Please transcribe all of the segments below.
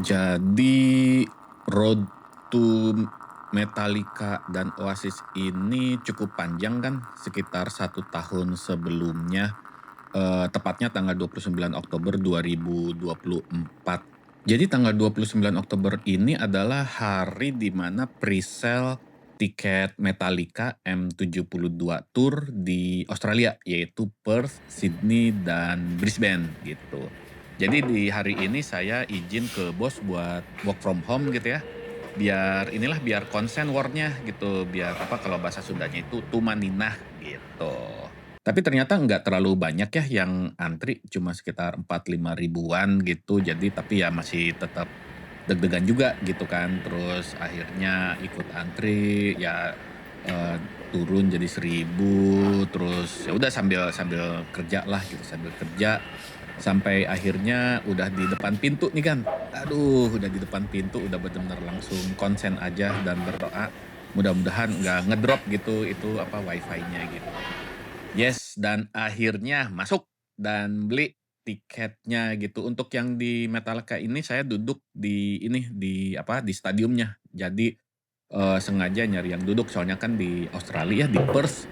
Jadi Road to Metallica dan Oasis ini cukup panjang kan, sekitar 1 tahun sebelumnya, tepatnya tanggal 29 Oktober 2024. Jadi tanggal 29 Oktober ini adalah hari di mana presale tiket Metallica M72 Tour di Australia, yaitu Perth, Sydney, dan Brisbane gitu. Jadi di hari ini saya izin ke bos buat work from home gitu ya. Biar konsen war-nya gitu, biar apa kalau bahasa Sundanya itu tumaninah gitu. Tapi ternyata nggak terlalu banyak ya yang antri, cuma sekitar 4-5 ribuan gitu. Jadi tapi ya masih tetap deg-degan juga gitu kan. Terus akhirnya ikut antri ya, eee, turun jadi 1.000, terus ya udah sambil sambil kerja lah gitu, sambil kerja sampai akhirnya udah di depan pintu nih kan. Aduh, udah di depan pintu udah bener-bener langsung konsen aja dan berdoa mudah-mudahan nggak ngedrop gitu itu apa, wifi-nya gitu. Yes, dan akhirnya masuk dan beli tiketnya gitu. Untuk yang di Metallica ini saya duduk di ini, di apa, di stadiumnya. Jadi, sengaja nyari yang duduk soalnya kan di Australia, di Perth,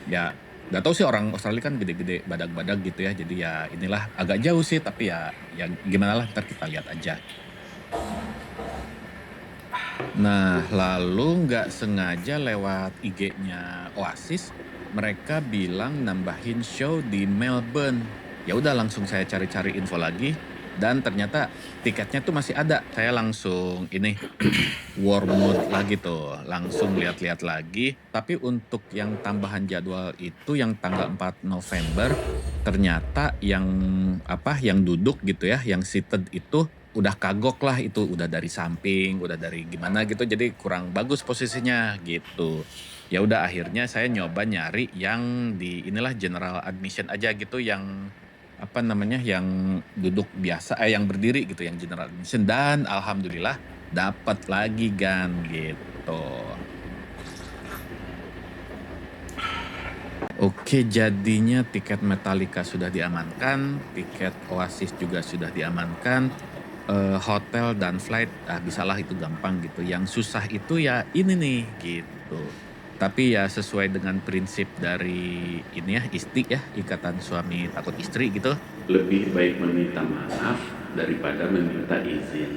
ya nggak tahu sih orang Australia kan gede-gede, badak-badak gitu ya. Jadi ya inilah agak jauh sih, tapi ya gimana lah, entar kita lihat aja. Nah, lalu nggak sengaja lewat IG-nya Oasis, mereka bilang nambahin show di Melbourne. Ya udah langsung saya cari-cari info lagi dan ternyata tiketnya tuh masih ada. Saya langsung ini war mode lagi tuh, langsung lihat-lihat lagi. Tapi untuk yang tambahan jadwal itu yang tanggal 4 November, ternyata yang apa, yang duduk gitu ya, yang seated itu udah kagok lah itu, udah dari samping, udah dari gimana gitu, jadi kurang bagus posisinya gitu. Ya udah akhirnya saya nyoba nyari yang di inilah general admission aja gitu, yang apa namanya, yang duduk biasa, yang berdiri gitu, yang general admission dan alhamdulillah dapat lagi kan gitu. Oke, jadinya tiket Metallica sudah diamankan, tiket Oasis juga sudah diamankan, hotel dan flight, bisalah itu gampang gitu. Yang susah itu ya ini nih, gitu. Tapi ya sesuai dengan prinsip dari ini ya, ya, ikatan suami takut istri gitu. Lebih baik meminta maaf daripada meminta izin.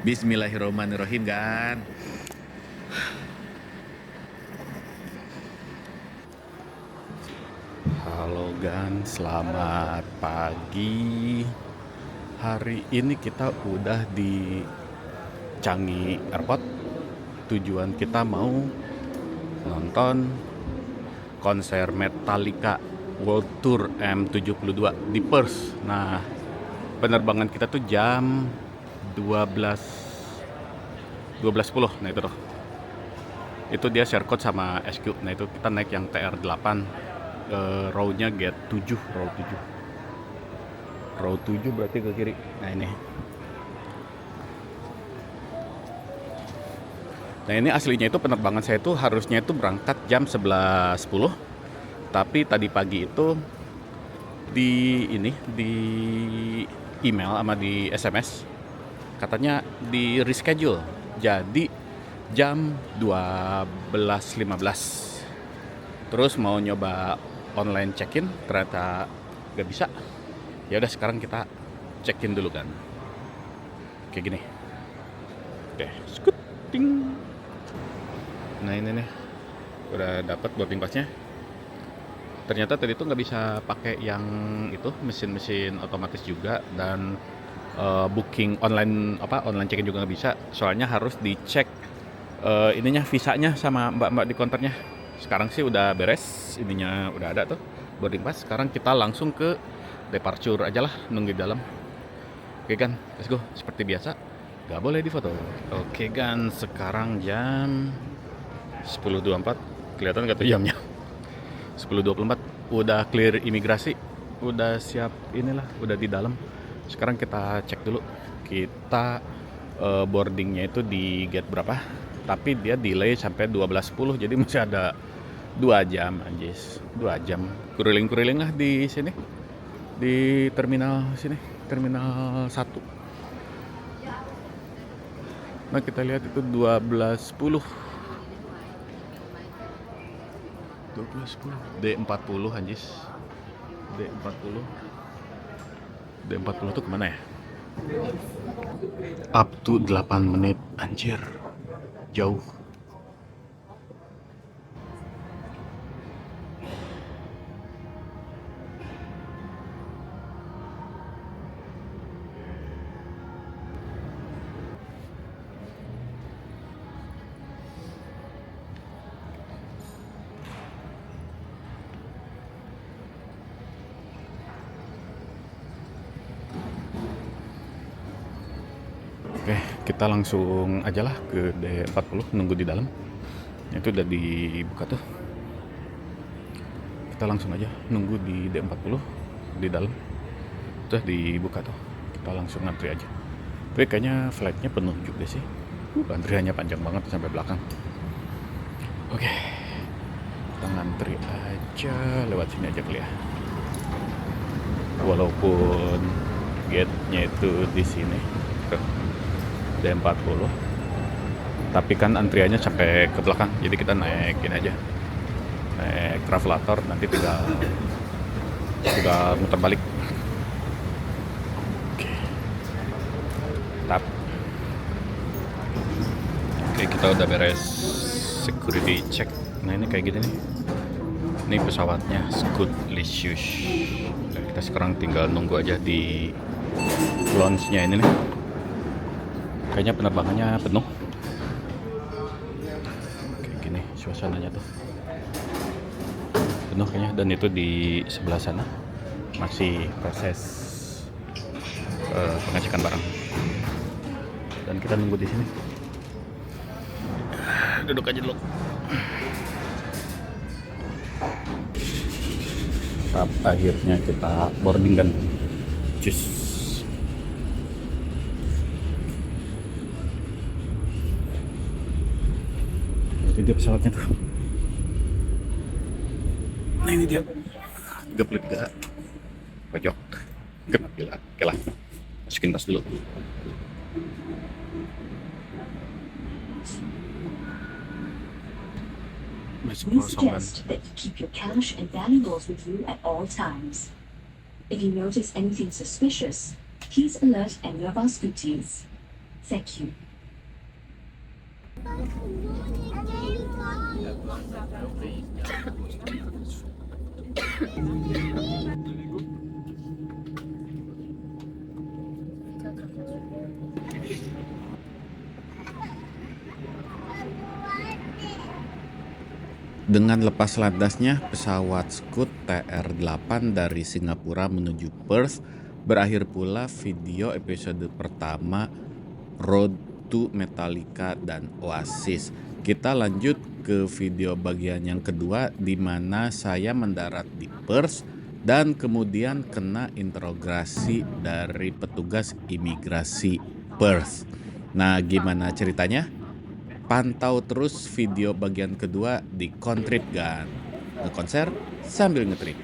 Bismillahirrohmanirrohim kan. Halo Gan, selamat pagi. Hari ini kita udah di Changi Airport. Tujuan kita mau nonton konser Metallica World Tour M72 di Perth. Nah, penerbangan kita tuh jam 12.10. Nah itu tuh. Itu dia share code sama SQ. Nah itu kita naik yang TR8. Row-nya gate 7, row 7. Row 7 berarti ke kiri. Nah ini. Nah ini aslinya itu penerbangan saya itu harusnya itu berangkat jam 11.10. Tapi tadi pagi itu di email sama di SMS katanya di reschedule. Jadi jam 12.15. Terus mau nyoba online check-in ternyata gak bisa. Ya udah sekarang kita check-in dulu kan. Kayak gini. Oke, skuting. Nah ini nih, udah dapat boarding pass-nya. Ternyata tadi tuh nggak bisa pakai yang itu mesin-mesin otomatis juga, dan booking online online check-in juga nggak bisa. Soalnya harus dicek ininya, visanya sama mbak-mbak di counternya. Sekarang sih udah beres, ininya udah ada tuh boarding pass. Sekarang kita langsung ke departure aja lah, nunggu di dalam. Oke kan, let's go. Seperti biasa, gak boleh difoto. Oke kan, sekarang jam 10.24. Kelihatan gak tuh jamnya? 10.24. Udah clear imigrasi, udah siap inilah, udah di dalam. Sekarang kita cek dulu. Kita boardingnya itu di gate berapa? Tapi dia delay sampai 12.10, jadi masih ada 2 jam anjis. 2 jam kuriling-kuriling lah di sini, di terminal sini, terminal 1. Nah kita lihat itu 12.10. 12.10 D40 anjis. D40. D40 tuh kemana ya? Up to 8 menit anjir. Jauh. Oke, kita langsung aja lah ke D40, nunggu di dalam. Itu udah dibuka tuh. Kita langsung aja nunggu di D40 di dalam. Udah dibuka tuh. Kita langsung ngantri aja. Tapi kayaknya flightnya penuh juga sih. Antriannya panjang banget sampai belakang. Oke, kita ngantri aja lewat sini aja kali ya. Walaupun gate-nya itu di sini D40, tapi kan antriannya sampai ke belakang, jadi kita naikin aja, naik travelator, nanti tinggal muter balik. Oke, tap. Oke, kita udah beres security check. Nah ini kayak gini nih, ini pesawatnya Scoot Licious. Dan kita sekarang tinggal nunggu aja di lounge-nya ini nih. Kayaknya penerbangannya penuh. Kayak gini suasananya tuh. Penuh kayaknya, dan itu di sebelah sana masih proses pengecekan barang. Dan kita nunggu di sini. Duduk aja dulu. Akhirnya kita boarding kan. Cus. Ini dia pesawatnya tuh. Nah ini dia. Geplik gak? Pojok. Gila. Oke lah. Masukin tas dulu. We suggest that you keep your cash and valuables with you at all times. If you notice anything suspicious, please alert any of our scooties. Thank you. Dengan lepas landasnya pesawat Scoot TR8 dari Singapura menuju Perth, berakhir pula video episode pertama Road to Metallica dan Oasis. Kita lanjut ke video bagian yang kedua, di mana saya mendarat di Perth dan kemudian kena interogasi dari petugas imigrasi Perth. Nah, gimana ceritanya? Pantau terus video bagian kedua di Kontrip Gun. Ngekonser sambil ngetrip.